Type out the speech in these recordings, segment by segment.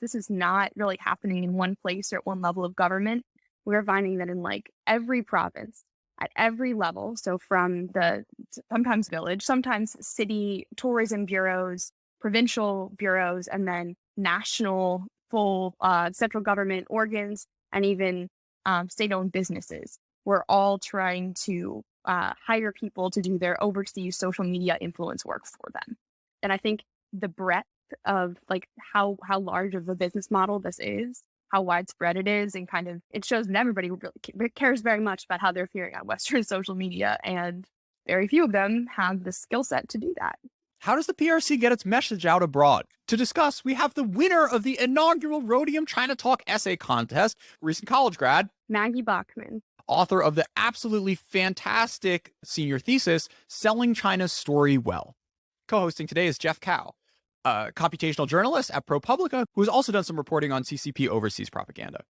this is not really happening in one place or at one level of government. We're finding that in like every province, at every level, so from the sometimes village, sometimes city tourism bureaus, provincial bureaus, and then national full central government organs, and even state-owned businesses. We're all trying to hire people to do their overseas social media influence work for them. And I think the breadth of like how large of a business model this is, how widespread it is, and kind of it shows that everybody really cares very much about how they're appearing on Western social media, and very few of them have the skill set to do that. How does the PRC get its message out abroad? To discuss, we have the winner of the inaugural Rhodium China Talk essay contest, recent college grad, Maggie Bachman, author of the absolutely fantastic senior thesis, Selling China's Story Well. Co-hosting today is Jeff Cao, a computational journalist at ProPublica, who has also done some reporting on CCP overseas propaganda.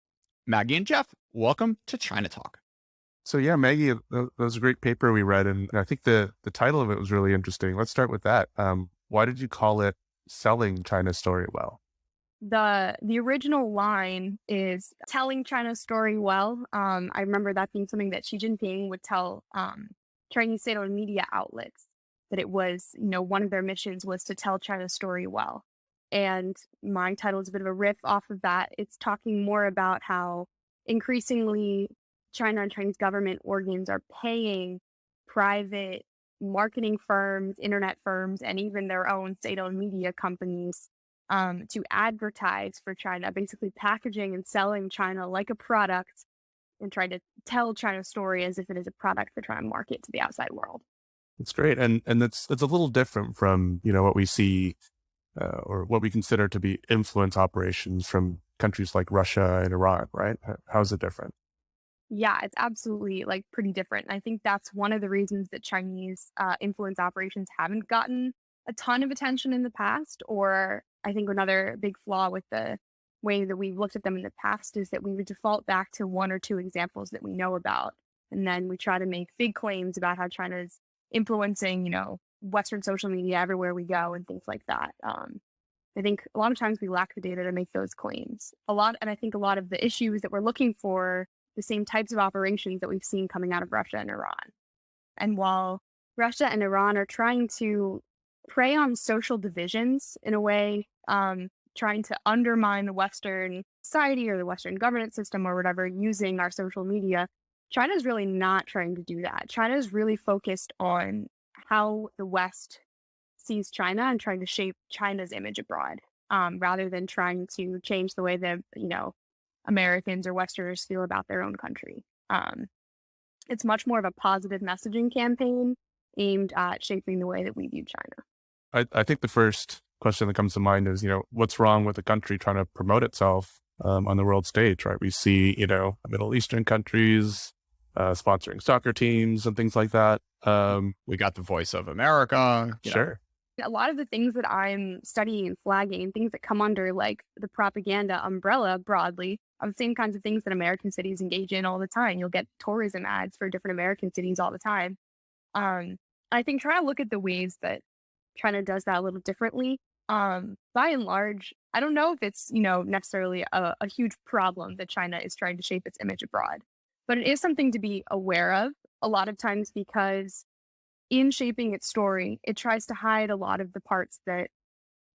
Maggie and Jeff, welcome to China Talk. So yeah, Maggie, that was a great paper we read, and I think the title of it was really interesting. Let's start with that. Why did you call it Selling China's Story Well? The original line is telling China's story well. I remember that being something that Xi Jinping would tell Chinese state-owned media outlets, that it was, one of their missions was to tell China's story well. And my title is a bit of a riff off of that. It's talking more about how increasingly China and Chinese government organs are paying private marketing firms, internet firms, and even their own state-owned media companies to advertise for China, basically packaging and selling China like a product and trying to tell China's story as if it is a product they're trying to market to the outside world. That's great. And that's a little different from, what we see or what we consider to be influence operations from countries like Russia and Iran, right? How's it different? Yeah, it's absolutely like pretty different. And I think that's one of the reasons that Chinese influence operations haven't gotten a ton of attention in the past. Or I think another big flaw with the way that we've looked at them in the past is that we would default back to one or two examples that we know about. And then we try to make big claims about how China's influencing, Western social media everywhere we go and things like that. I think a lot of times we lack the data to make those claims. And I think a lot of the issues that we're looking for, the same types of operations that we've seen coming out of Russia and Iran. And while Russia and Iran are trying to prey on social divisions in a way, trying to undermine the Western society or the Western governance system or whatever using our social media, China's really not trying to do that. China's really focused on how the West sees China and trying to shape China's image abroad, rather than trying to change the way that, Americans or Westerners feel about their own country. It's much more of a positive messaging campaign aimed at shaping the way that we view China. I think the first question that comes to mind is, what's wrong with a country trying to promote itself on the world stage, right? We see, Middle Eastern countries sponsoring soccer teams and things like that. We got the Voice of America. Sure. A lot of the things that I'm studying and flagging, things that come under like the propaganda umbrella broadly, are the same kinds of things that American cities engage in all the time. You'll get tourism ads for different American cities all the time. I think trying to look at the ways that China does that a little differently. By and large, I don't know if it's, necessarily a huge problem that China is trying to shape its image abroad, but it is something to be aware of a lot of times, because in shaping its story, it tries to hide a lot of the parts that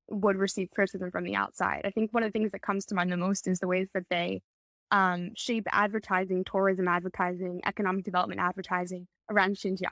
would receive criticism from the outside. I think one of the things that comes to mind the most is the ways that they shape advertising, tourism advertising, economic development advertising around Xinjiang.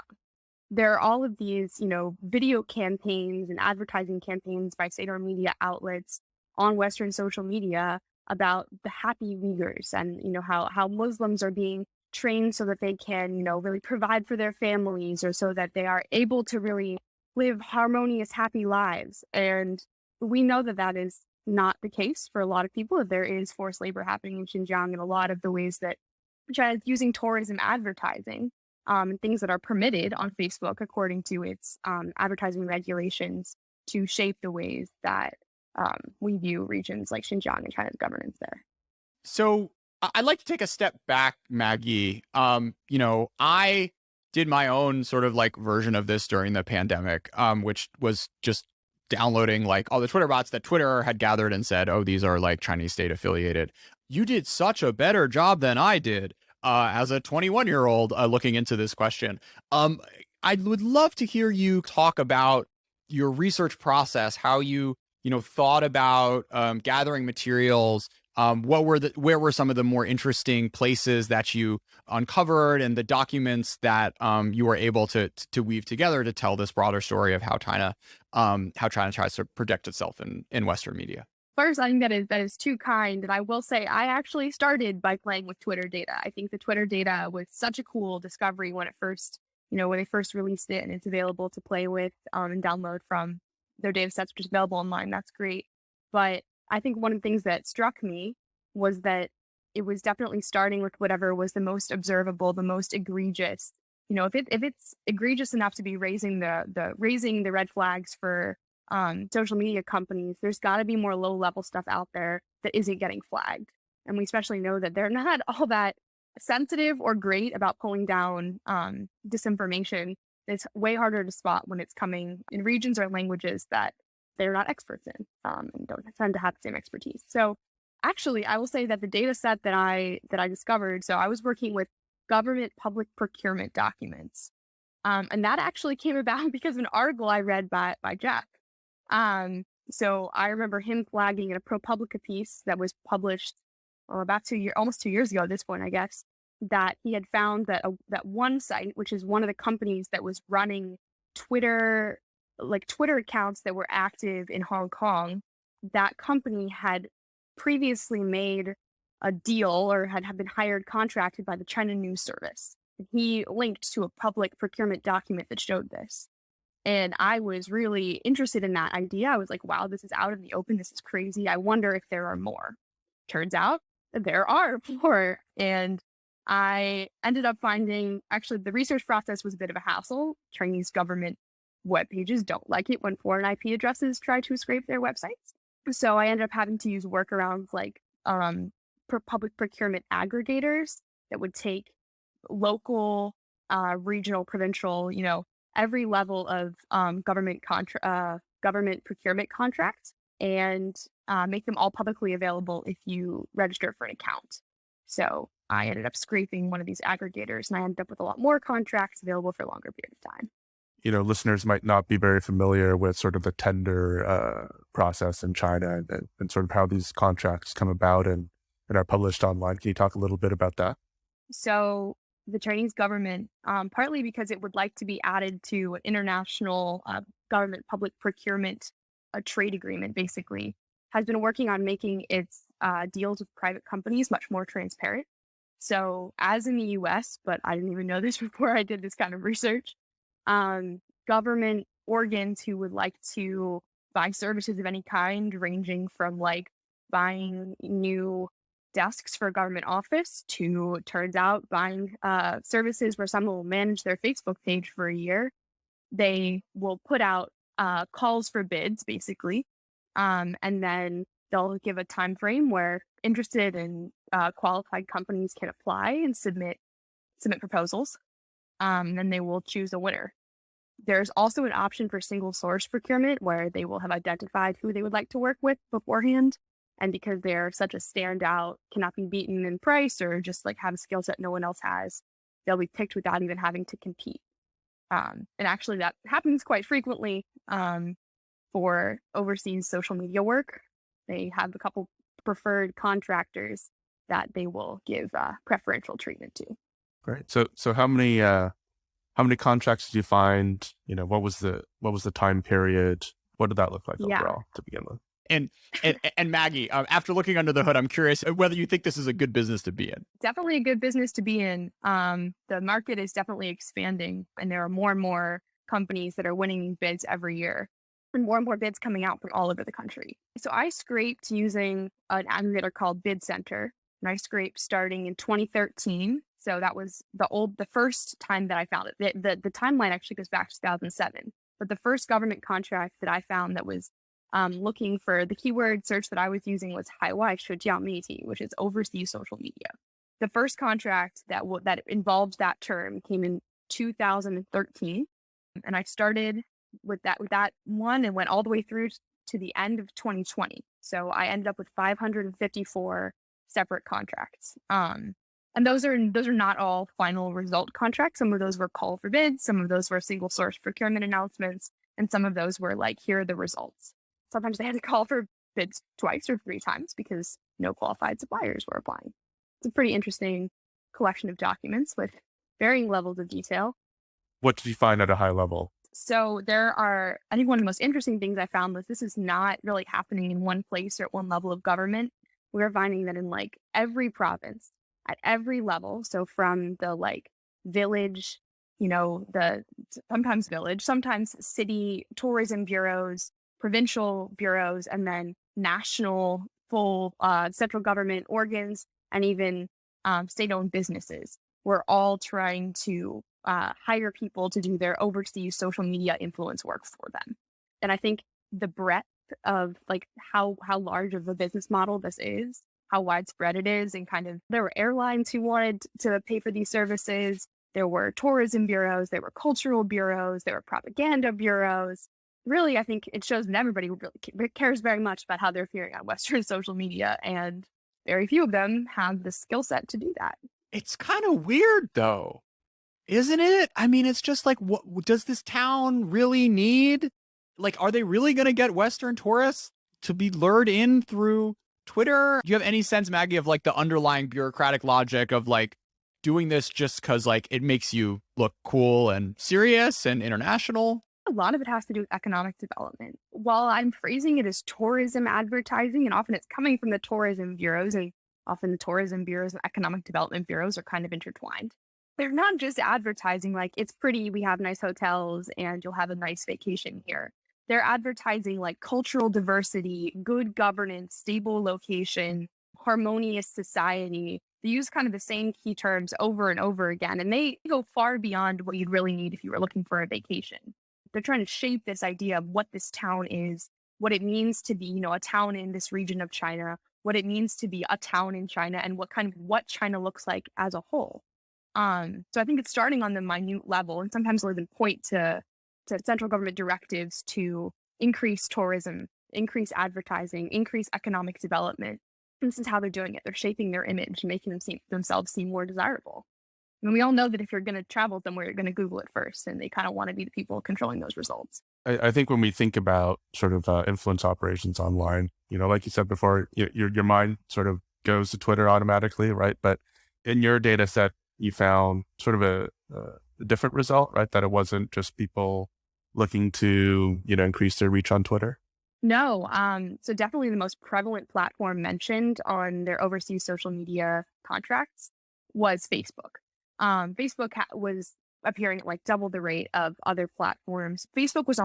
There are all of these, video campaigns and advertising campaigns by state-owned media outlets on Western social media about the happy Uyghurs and, how Muslims are being trained so that they can, really provide for their families, or so that they are able to really live harmonious, happy lives. And we know that that is not the case for a lot of people, that there is forced labor happening in Xinjiang, and a lot of the ways that China is using tourism advertising, things that are permitted on Facebook according to its advertising regulations, to shape the ways that we view regions like Xinjiang and China's governance there. So I'd like to take a step back, Maggie. I did my own sort of like version of this during the pandemic, which was just downloading like all the Twitter bots that Twitter had gathered and said, oh, these are like Chinese state affiliated. You did such a better job than I did as a 21-year-old looking into this question. I would love to hear you talk about your research process, how you thought about gathering materials. Where were some of the more interesting places that you uncovered, and the documents that you were able to weave together to tell this broader story of how China tries to project itself in Western media? First, I think that is too kind. And I will say I actually started by playing with Twitter data. I think the Twitter data was such a cool discovery when when they first released it, and it's available to play with and download from their data sets, which is available online. That's great. But I think one of the things that struck me was that it was definitely starting with whatever was the most observable, the most egregious. If it's egregious enough to be raising the red flags for social media companies, there's got to be more low level stuff out there that isn't getting flagged. And we especially know that they're not all that sensitive or great about pulling down disinformation. It's way harder to spot when it's coming in regions or languages that they're not experts in and don't tend to have the same expertise. So actually, I will say that the data set that I discovered, so I was working with government public procurement documents. And that actually came about because of an article I read by Jeff. So I remember him flagging in a ProPublica piece that was published almost 2 years ago at this point, I guess, that he had found that that one site, which is one of the companies that was running Twitter accounts that were active in Hong Kong, that company had previously made a deal or had been contracted by the China News Service. He linked to a public procurement document that showed this. And I was really interested in that idea. I was like, wow, this is out in the open. This is crazy. I wonder if there are more. Turns out there are more. And I ended up finding, actually, the research process was a bit of a hassle. Chinese government web pages don't like it when foreign IP addresses try to scrape their websites. So I ended up having to use workarounds like public procurement aggregators that would take local, regional, provincial, every level of government procurement contracts and make them all publicly available if you register for an account. So I ended up scraping one of these aggregators, and I ended up with a lot more contracts available for a longer period of time. Listeners might not be very familiar with sort of the tender process in China and sort of how these contracts come about and are published online. Can you talk a little bit about that? So the Chinese government, partly because it would like to be added to an international government public procurement trade agreement, basically, has been working on making its deals with private companies much more transparent. So as in the US, but I didn't even know this before I did this kind of research, government organs who would like to buy services of any kind, ranging from like buying new desks for a government office to, turns out, buying services where someone will manage their Facebook page for a year. They will put out calls for bids, basically, and then they'll give a time frame where interested and qualified companies can apply and submit proposals. Then they will choose a winner. There's also an option for single source procurement where they will have identified who they would like to work with beforehand. And because they're such a standout, cannot be beaten in price, or just like have a skill set no one else has, they'll be picked without even having to compete. And actually that happens quite frequently for overseas social media work. They have a couple preferred contractors that they will give preferential treatment to. Great. So how many contracts did you find? What was the time period? What did that look like overall to begin with? And Maggie, after looking under the hood, I'm curious whether you think this is a good business to be in. Definitely a good business to be in. The market is definitely expanding, and there are more and more companies that are winning these bids every year, and more bids coming out from all over the country. So I scraped using an aggregator called Bid Center, and I scraped starting in 2013. So that was the first time that I found it. The timeline actually goes back to 2007. But the first government contract that I found that was looking for the keyword search that I was using was Haiwai Shejiao Meiti, which is overseas social media. The first contract that involved that term came in 2013, and I started with that one and went all the way through to the end of 2020. So I ended up with 554 separate contracts. And those are not all final result contracts. Some of those were call for bids, some of those were single source procurement announcements, and some of those were like, here are the results. Sometimes they had to call for bids twice or three times because no qualified suppliers were applying. It's a pretty interesting collection of documents with varying levels of detail. What did you find at a high level? So I think one of the most interesting things I found was this is not really happening in one place or at one level of government. We're finding that in like every province, at every level, so from the like village, sometimes city tourism bureaus, provincial bureaus, and then national full central government organs, and even state-owned businesses. We're all trying to hire people to do their overseas social media influence work for them. And I think the breadth of like how large of a business model this is, how widespread it is, and kind of there were airlines who wanted to pay for these services. There were tourism bureaus, there were cultural bureaus, there were propaganda bureaus. Really, I think it shows that everybody really cares very much about how they're appearing on Western social media, and very few of them have the skill set to do that. It's kind of weird, though, isn't it? I mean, it's just like, what does this town really need? Like, are they really going to get Western tourists to be lured in through Twitter? Do you have any sense, Maggie, of like the underlying bureaucratic logic of like doing this just because like it makes you look cool and serious and international? A lot of it has to do with economic development. While I'm phrasing it as tourism advertising, and often it's coming from the tourism bureaus, and often the tourism bureaus and economic development bureaus are kind of intertwined. They're not just advertising like it's pretty, we have nice hotels and you'll have a nice vacation here. They're advertising like cultural diversity, good governance, stable location, harmonious society. They use kind of the same key terms over and over again, and they go far beyond what you'd really need if you were looking for a vacation. They're trying to shape this idea of what this town is, what it means to be, a town in this region of China, what it means to be a town in China, and what China looks like as a whole. So I think it's starting on the minute level, and sometimes they'll even point to central government directives to increase tourism, increase advertising, increase economic development. And this is how they're doing it. They're shaping their image, making themselves seem more desirable. And we all know that if you're going to travel somewhere, you're going to Google it first, and they kind of want to be the people controlling those results. I think when we think about sort of influence operations online, like you said before, your mind sort of goes to Twitter automatically, right? But in your data set, you found sort of a different result, right? That it wasn't just people looking to, increase their reach on Twitter? No. So definitely the most prevalent platform mentioned on their overseas social media contracts was Facebook. Facebook was appearing at like double the rate of other platforms. Facebook was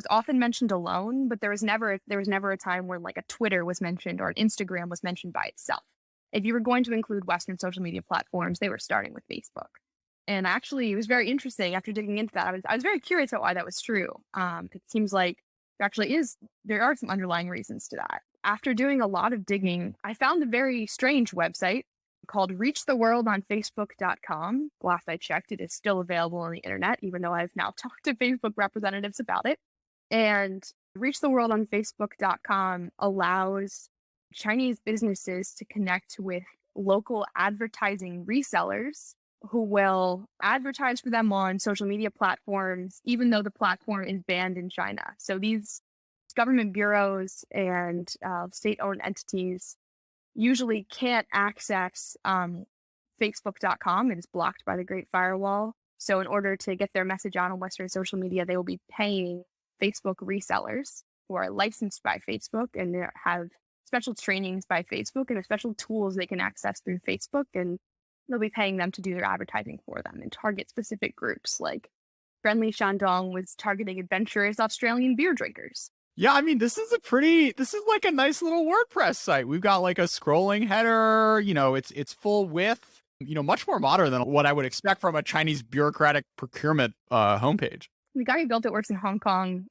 often mentioned alone, but there was never a time where like a Twitter was mentioned or an Instagram was mentioned by itself. If you were going to include Western social media platforms, they were starting with Facebook. And actually, it was very interesting after digging into that. I was very curious about why that was true. It seems like there are some underlying reasons to that. After doing a lot of digging, I found a very strange website called reachtheworldonfacebook.com. Last I checked, it is still available on the internet, even though I've now talked to Facebook representatives about it. And reachtheworldonfacebook.com allows Chinese businesses to connect with local advertising resellers who will advertise for them on social media platforms, even though the platform is banned in China. So these government bureaus and state-owned entities usually can't access Facebook.com. It is blocked by the Great Firewall. So in order to get their message out on Western social media, they will be paying Facebook resellers who are licensed by Facebook and have special trainings by Facebook and special tools they can access through Facebook, and they'll be paying them to do their advertising for them and target specific groups. Like Friendly Shandong was targeting adventurous Australian beer drinkers. Yeah, I mean, this is like a nice little WordPress site. We've got like a scrolling header, it's full width, much more modern than what I would expect from a Chinese bureaucratic procurement homepage. The guy who built it works in Hong Kong,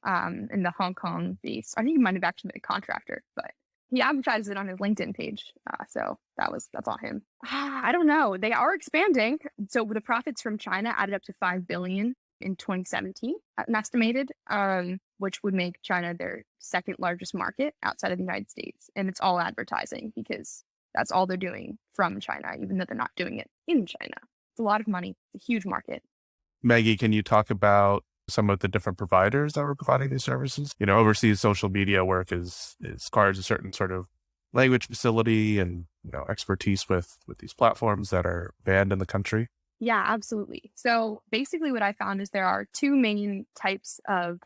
in the Hong Kong base. I think he might have actually been a contractor, but he advertised it on his LinkedIn page. So that's on him. I don't know. They are expanding. So the profits from China added up to $5 billion in 2017, an estimated, which would make China their second largest market outside of the United States. And it's all advertising because that's all they're doing from China, even though they're not doing it in China. It's a lot of money. It's a huge market. Maggie, can you talk about some of the different providers that were providing these services? Overseas social media work requires a certain sort of language facility and expertise with these platforms that are banned in the country. Yeah, absolutely. So basically what I found is there are two main types of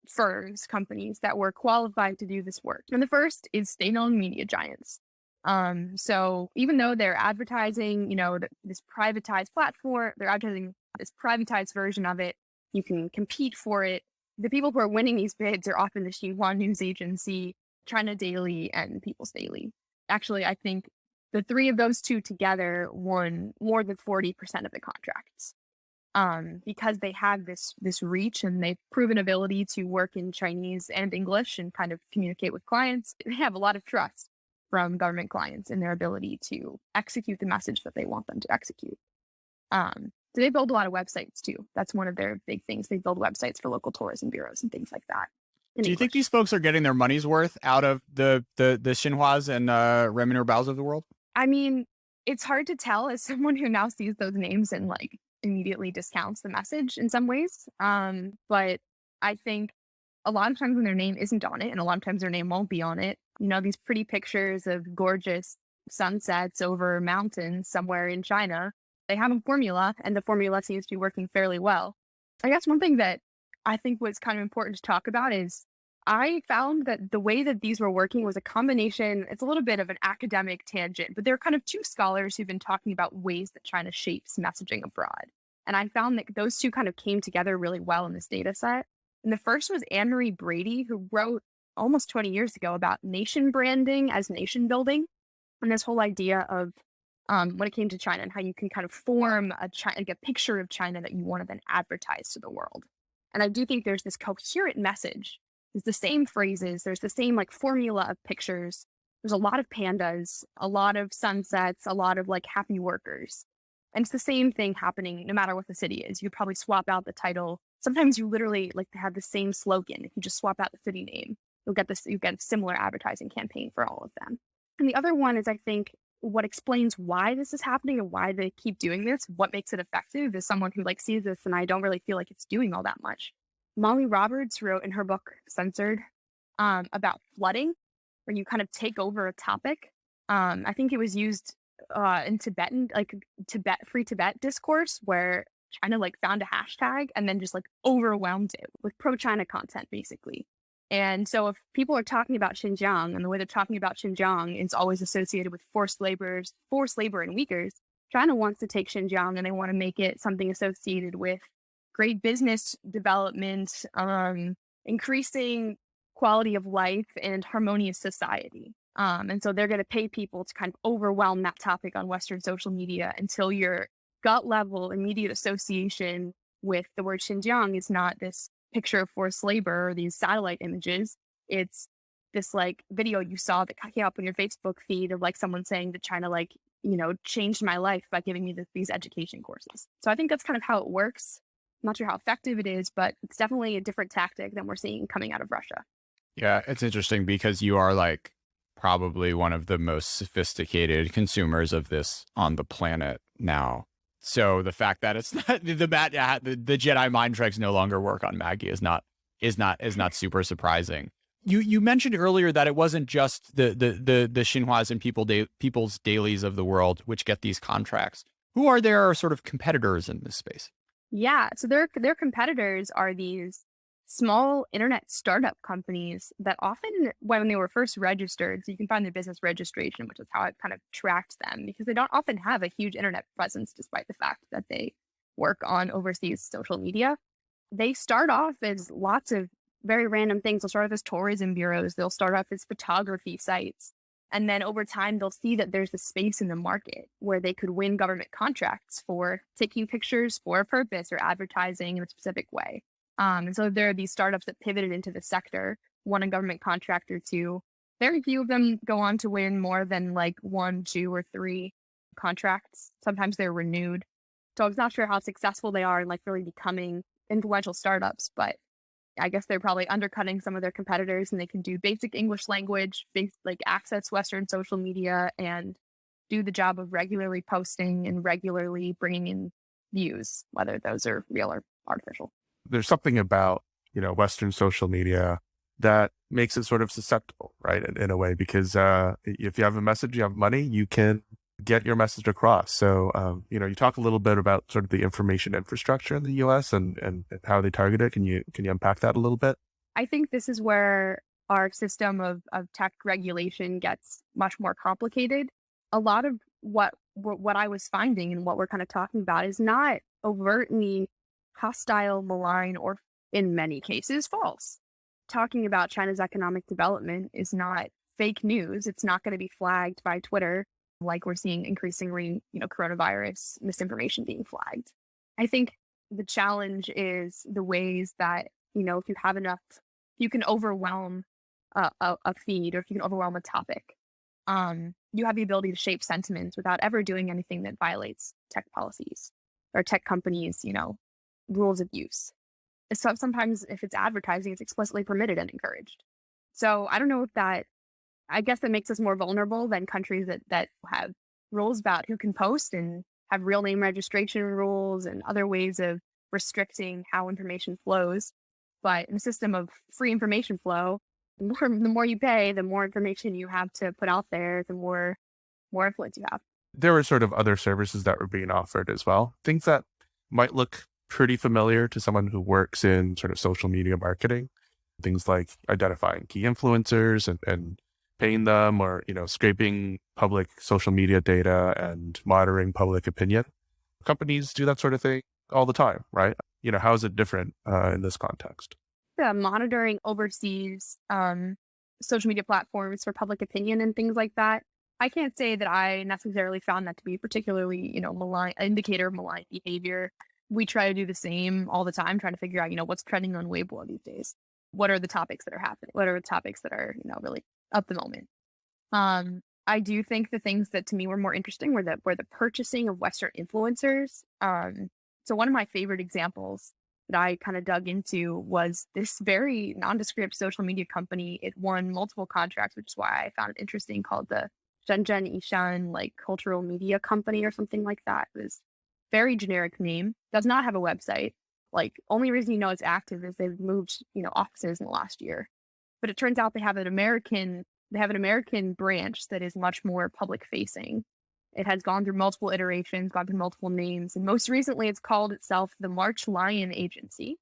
firms, companies that were qualified to do this work. And the first is state-owned media giants. So even though they're advertising, this privatized platform, they're advertising this privatized version of it, you can compete for it. The people who are winning these bids are often the Xinhua News Agency, China Daily, and People's Daily. Actually, I think the three of those two together won more than 40% of the contracts, because they have this reach and they've proven ability to work in Chinese and English and kind of communicate with clients. They have a lot of trust from government clients in their ability to execute the message that they want them to execute. So they build a lot of websites too. That's one of their big things. They build websites for local tourism bureaus and things like that. Do you think these folks are getting their money's worth out of the Xinhuas and Renmin Baos of the world? I mean, it's hard to tell as someone who now sees those names and immediately discounts the message in some ways. But I think a lot of times when their name isn't on it, and a lot of times their name won't be on it, these pretty pictures of gorgeous sunsets over mountains somewhere in China, they have a formula, and the formula seems to be working fairly well. I guess one thing that I think was kind of important to talk about is I found that the way that these were working was a combination. It's a little bit of an academic tangent, but there are kind of two scholars who've been talking about ways that China shapes messaging abroad. And I found that those two kind of came together really well in this data set. And the first was Anne-Marie Brady, who wrote almost 20 years ago about nation branding as nation building, and this whole idea of when it came to China and how you can kind of form a picture of China that you want to then advertise to the world. And I do think there's this coherent message. There's the same phrases. There's the same formula of pictures. There's a lot of pandas, a lot of sunsets, a lot of happy workers. And it's the same thing happening no matter what the city is. You could probably swap out the title. Sometimes you literally have the same slogan. If you just swap out the city name, you get a similar advertising campaign for all of them. And the other one is, I think, what explains why this is happening and why they keep doing this, what makes it effective, is someone who sees this and I don't really feel like it's doing all that much. Molly Roberts wrote in her book Censored about flooding, where you kind of take over a topic. I think it was used in Tibetan, Free Tibet discourse, where China found a hashtag and then just overwhelmed it with pro-China content, basically. And so if people are talking about Xinjiang, and the way they're talking about Xinjiang is always associated with forced labor and Uyghurs, China wants to take Xinjiang and they want to make it something associated with great business development, increasing quality of life, and harmonious society. And so they're going to pay people to kind of overwhelm that topic on Western social media until your gut level immediate association with the word Xinjiang is not this picture of forced labor or these satellite images. It's this video you saw that came up on your Facebook feed of someone saying that China changed my life by giving me these education courses. So I think that's kind of how it works. I'm not sure how effective it is, but it's definitely a different tactic than we're seeing coming out of Russia. Yeah, it's interesting because you are probably one of the most sophisticated consumers of this on the planet now. So the fact that it's not the Jedi mind tricks no longer work on Maggie is not super surprising. You mentioned earlier that it wasn't just the Xinhuas and people's dailies of the world which get these contracts. Who are their sort of competitors in this space? Yeah, so their competitors are these small internet startup companies that often, when they were first registered, so you can find their business registration, which is how I've kind of tracked them, because they don't often have a huge internet presence, despite the fact that they work on overseas social media. They start off as lots of very random things. They'll start off as tourism bureaus. They'll start off as photography sites. And then over time, they'll see that there's a space in the market where they could win government contracts for taking pictures for a purpose or advertising in a specific way. And so there are these startups that pivoted into the sector, won a government contract or two. Very few of them go on to win more than 1, 2, or 3 contracts. Sometimes they're renewed. So I'm not sure how successful they are in really becoming influential startups, but I guess they're probably undercutting some of their competitors, and they can do basic English language, like access Western social media, and do the job of regularly posting and regularly bringing in views, whether those are real or artificial. There's something about, Western social media that makes it sort of susceptible, right? In a way, because if you have a message, you have money, you can get your message across. So, you talk a little bit about sort of the information infrastructure in the US and how they target it. Can you unpack that a little bit? I think this is where our system of tech regulation gets much more complicated. A lot of what I was finding and what we're kind of talking about is not overtly hostile, malign, or in many cases false. Talking about China's economic development is not fake news. It's not going to be flagged by Twitter like we're seeing increasingly, coronavirus misinformation being flagged. I think the challenge is the ways that, if you have enough, you can overwhelm a feed, or if you can overwhelm a topic. You have the ability to shape sentiments without ever doing anything that violates tech policies or tech companies, rules of use. So sometimes if it's advertising, it's explicitly permitted and encouraged. So I don't know if that, I guess that makes us more vulnerable than countries that have rules about who can post and have real name registration rules and other ways of restricting how information flows. But in a system of free information flow, the more you pay, the more information you have to put out there, the more influence you have. There were sort of other services that were being offered as well. Things that might look pretty familiar to someone who works in sort of social media marketing. Things like identifying key influencers and paying them, or, scraping public social media data and monitoring public opinion. Companies do that sort of thing all the time, right? How is it different in this context? Yeah, monitoring overseas social media platforms for public opinion and things like that. I can't say that I necessarily found that to be particularly, malign indicator of malign behavior. We try to do the same all the time, trying to figure out, what's trending on Weibo these days. What are the topics that are happening? What are the topics that are, really up the moment? I do think the things that to me were more interesting were the purchasing of Western influencers. So one of my favorite examples that I kind of dug into was this very nondescript social media company. It won multiple contracts, which is why I found it interesting, called the Shenzhen Yishan cultural media company or something like that. It was very generic name, does not have a website. Only reason it's active is they've moved, offices in the last year. But it turns out they have an American branch that is much more public facing. It has gone through multiple iterations, gone through multiple names, and most recently it's called itself the March Lion Agency.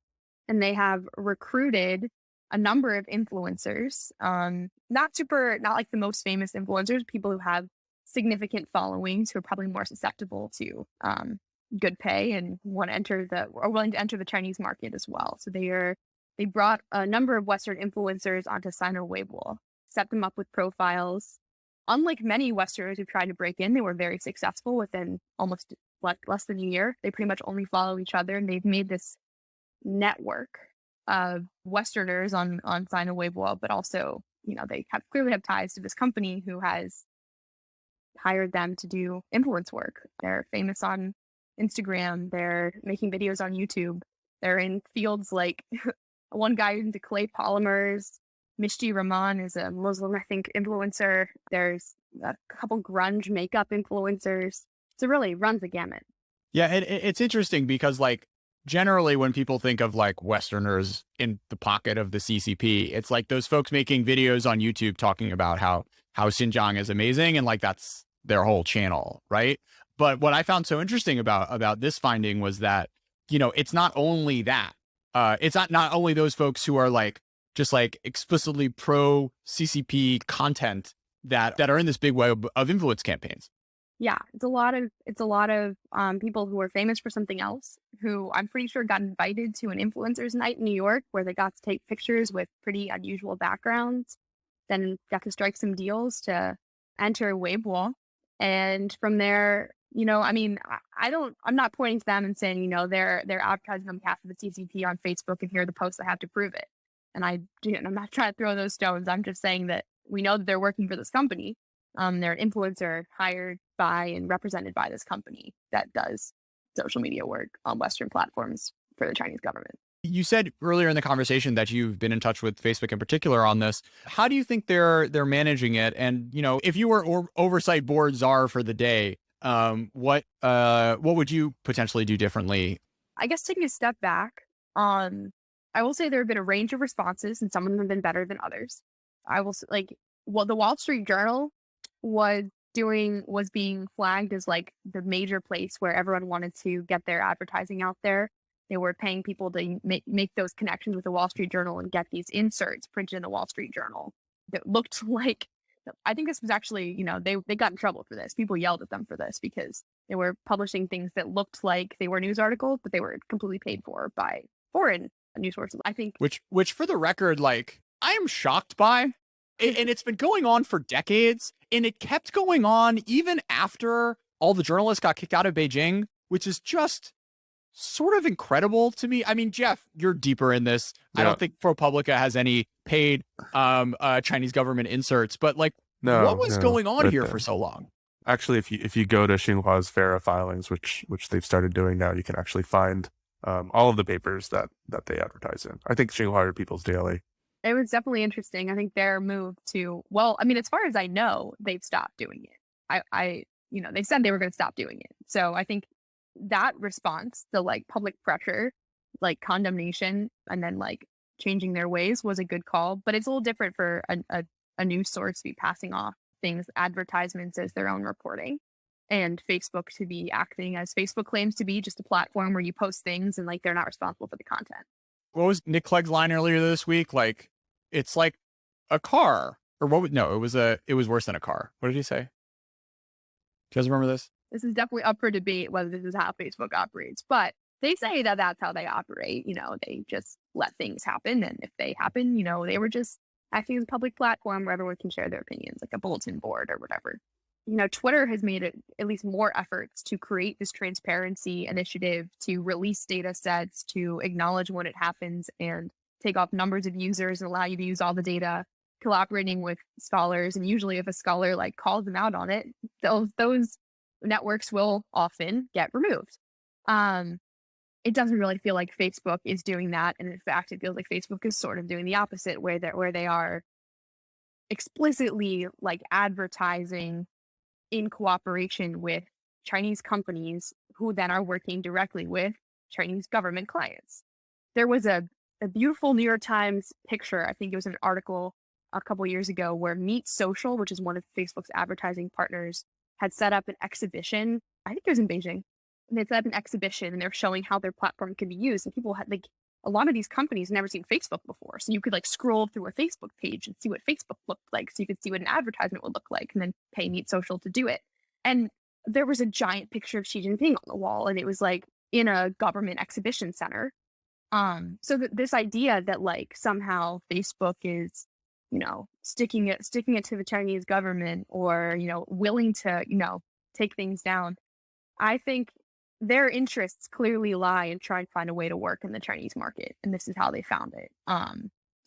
And they have recruited a number of influencers, not like the most famous influencers, people who have significant followings who are probably more susceptible to good pay and want to enter or willing to enter the Chinese market as well. So they brought a number of Western influencers onto Sino Weibo, set them up with profiles. Unlike many Westerners who've tried to break in, they were very successful within almost less than a year. They pretty much only follow each other, and they've made this network of Westerners on Sino Weibo, but also, they clearly have ties to this company who has hired them to do influence work. They're famous on Instagram. They're making videos on YouTube. They're in fields like one guy into clay polymers. Mishti Rahman is a Muslim, I think, influencer. There's a couple grunge makeup influencers. So it really runs the gamut. Yeah, it's interesting because generally when people think of Westerners in the pocket of the CCP, it's those folks making videos on YouTube talking about how Xinjiang is amazing, and that's their whole channel, right? But what I found so interesting about this finding was that, it's not only that. It's not only those folks who are just explicitly pro CCP content that are in this big web of influence campaigns. Yeah, it's a lot of people who are famous for something else, who I'm pretty sure got invited to an influencers night in New York where they got to take pictures with pretty unusual backgrounds, then got to strike some deals to enter Weibo. And from there, I'm not pointing to them and saying, they're advertising on behalf of the CCP on Facebook, and here are the posts that have to prove it. And I'm not trying to throw those stones. I'm just saying that we know that they're working for this company. They're an influencer hired by and represented by this company that does social media work on Western platforms for the Chinese government. You said earlier in the conversation that you've been in touch with Facebook in particular on this. How do you think they're managing it? And, if you were oversight board czar for the day, what would you potentially do differently? I guess taking a step back, I will say there have been a range of responses, and some of them have been better than others. I will the Wall Street Journal was being flagged as like the major place where everyone wanted to get their advertising out there. They were paying people to make those connections with the Wall Street Journal and get these inserts printed in the Wall Street Journal that looked like, I think this was actually, they got in trouble for this. People yelled at them for this because they were publishing things that looked like they were news articles, but they were completely paid for by foreign news sources. I think. Which for the record, like, I am shocked by, and it's been going on for decades, and it kept going on even after all the journalists got kicked out of Beijing, which is just sort of incredible to me. I mean, Jeff, you're deeper in this. Yeah. I don't think ProPublica has any paid Chinese government inserts, but like, what was going on here for so long? Actually, if you go to Xinhua's FARA filings, which they've started doing now, you can actually find all of the papers that they advertise in. I think Xinhua are People's Daily. It was definitely interesting. I think their move to, as far as I know, they've stopped doing it. They said they were going to stop doing it. So I think that response, the like public pressure, like condemnation, and then like changing their ways was a good call. But it's a little different for a news source to be passing off things, advertisements as their own reporting, and Facebook to be acting as Facebook claims to be, just a platform where you post things and like they're not responsible for the content. What was Nick Clegg's line earlier this week? Like, it's like a car, or what? No, it was worse than a car. What did he say? Do you guys remember this? This is definitely up for debate whether this is how Facebook operates, but they say that that's how they operate. They just let things happen, and if they happen, they were just acting as a public platform where everyone can share their opinions, like a bulletin board or whatever. Twitter has made at least more efforts to create this transparency initiative, to release data sets, to acknowledge when it happens and take off numbers of users and allow you to use all the data, collaborating with scholars. And usually if a scholar like calls them out on it, those networks will often get removed. It doesn't really feel like Facebook is doing that. And in fact, it feels like Facebook is sort of doing the opposite, where they are explicitly like advertising in cooperation with Chinese companies who then are working directly with Chinese government clients. There was a beautiful New York Times picture, I think it was an article a couple years ago, where Meet Social, which is one of Facebook's advertising partners, had set up an exhibition. I think it was in Beijing. And they set up an exhibition and they're showing how their platform can be used. And people had a lot of these companies never seen Facebook before. So you could scroll through a Facebook page and see what Facebook looked like. So you could see what an advertisement would look like and then pay Meet Social to do it. And there was a giant picture of Xi Jinping on the wall, and it was in a government exhibition center. So this idea that somehow Facebook is, sticking it to the Chinese government, or, willing to, take things down. I think their interests clearly lie in trying to find a way to work in the Chinese market. And this is how they found it.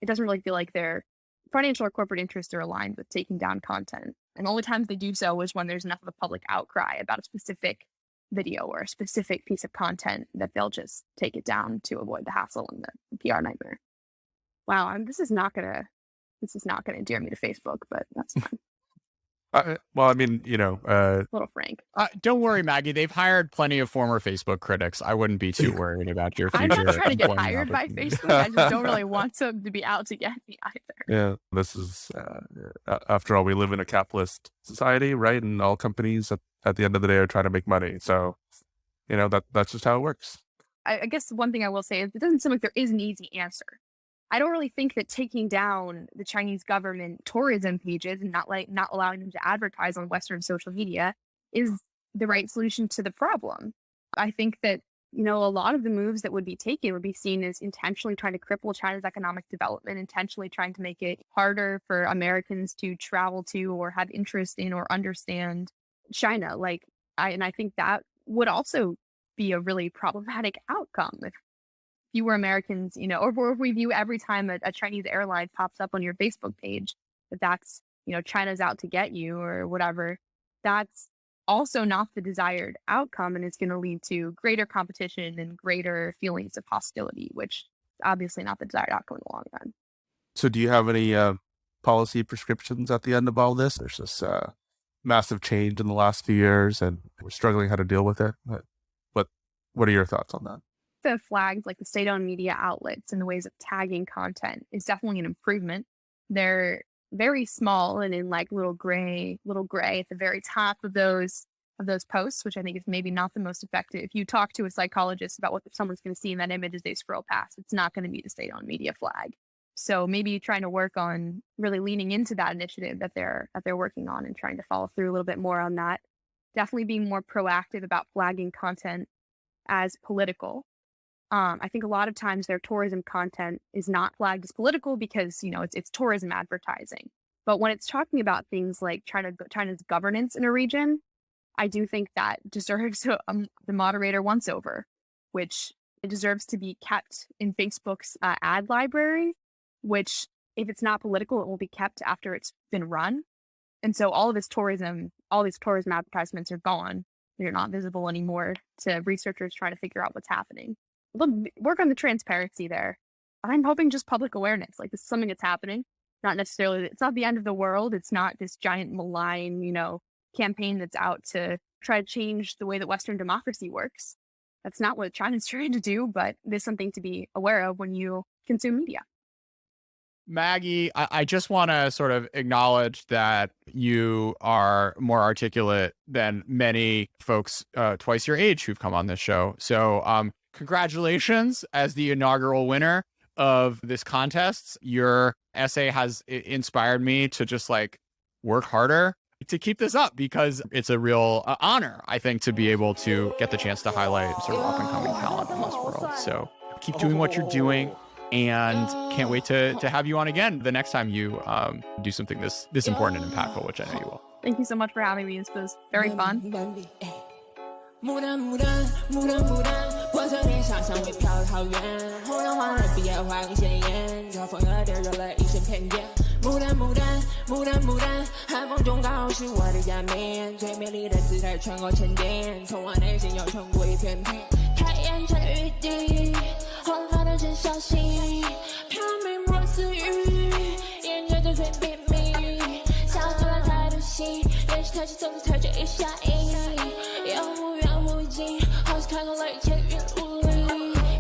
It doesn't really feel like their financial or corporate interests are aligned with taking down content. And the only times they do so is when there's enough of a public outcry about a specific video or a specific piece of content that they'll just take it down to avoid the hassle and the PR nightmare. Wow, this is not gonna endear me to Facebook, but that's fine. A little frank. Don't worry, Maggie. They've hired plenty of former Facebook critics. I wouldn't be too worried about your future. I'm not trying to get hired by Facebook. I just don't really want them to be out to get me either. Yeah, this is, after all, we live in a capitalist society, right? And all companies at the end of the day are trying to make money. So, that's just how it works. I guess one thing I will say is it doesn't seem like there is an easy answer. I don't really think that taking down the Chinese government tourism pages and not allowing them to advertise on Western social media is the right solution to the problem. I think that, a lot of the moves that would be taken would be seen as intentionally trying to cripple China's economic development, intentionally trying to make it harder for Americans to travel to or have interest in or understand China. I think that would also be a really problematic outcome if fewer Americans, or if we view every time a Chinese airline pops up on your Facebook page that's, China's out to get you or whatever. That's also not the desired outcome, and it's going to lead to greater competition and greater feelings of hostility, which is obviously not the desired outcome in the long run. So do you have any policy prescriptions at the end of all this? There's this massive change in the last few years, and we're struggling how to deal with it. What are your thoughts on that? The flags, like the state-owned media outlets and the ways of tagging content, is definitely an improvement. They're very small and in like little gray at the very top of those posts, which I think is maybe not the most effective. If you talk to a psychologist about what someone's going to see in that image as they scroll past, it's not going to be the state-owned media flag. So maybe trying to work on really leaning into that initiative that they're working on and trying to follow through a little bit more on that. Definitely being more proactive about flagging content as political. I think a lot of times their tourism content is not flagged as political because, it's tourism advertising. But when it's talking about things like China's governance in a region, I do think that deserves the moderator once over, which it deserves to be kept in Facebook's ad library, which if it's not political, it will be kept after it's been run. And so all these tourism advertisements are gone. They're not visible anymore to researchers trying to figure out what's happening. Work on the transparency there. I'm hoping just public awareness. Like, this is something that's happening. Not necessarily, it's not the end of the world. It's not this giant malign, campaign that's out to try to change the way that Western democracy works. That's not what China's trying to do, but there's something to be aware of when you consume media. Maggie, I just want to sort of acknowledge that you are more articulate than many folks twice your age who've come on this show. So congratulations as the inaugural winner of this contest. Your essay has inspired me to just work harder to keep this up, because it's a real honor, I think, to be able to get the chance to highlight sort of up and coming talent in this world. So keep doing what you're doing, and can't wait to have you on again the next time you do something this important and impactful, which I know you will. Thank you so much for having me. This was very fun.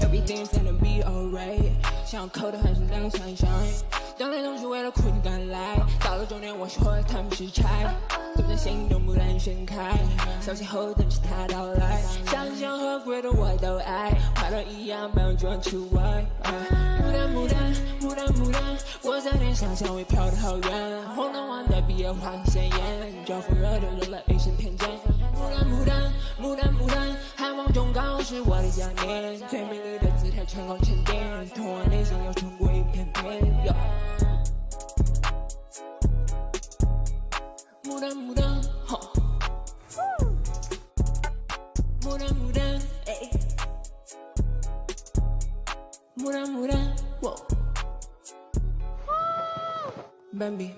Everything's gonna be alright， 想扣的还是两想想，当然都是为了苦你赶来，到了终点我是火，他们是柴，怎么心动不敢旋开，小心后等着他到来，相信和鬼的我都爱，快乐一样不要装出外。牡丹，我在天上香味飘得好远，红灯黄的毕业花很鲜艳，招风惹的惹了一身偏见。牡丹，寒风中刚是我的想念，最美丽的姿态成功沉淀，通往内心又冲过一片片。牡丹，牡丹，哎，牡丹，哇，Bambi，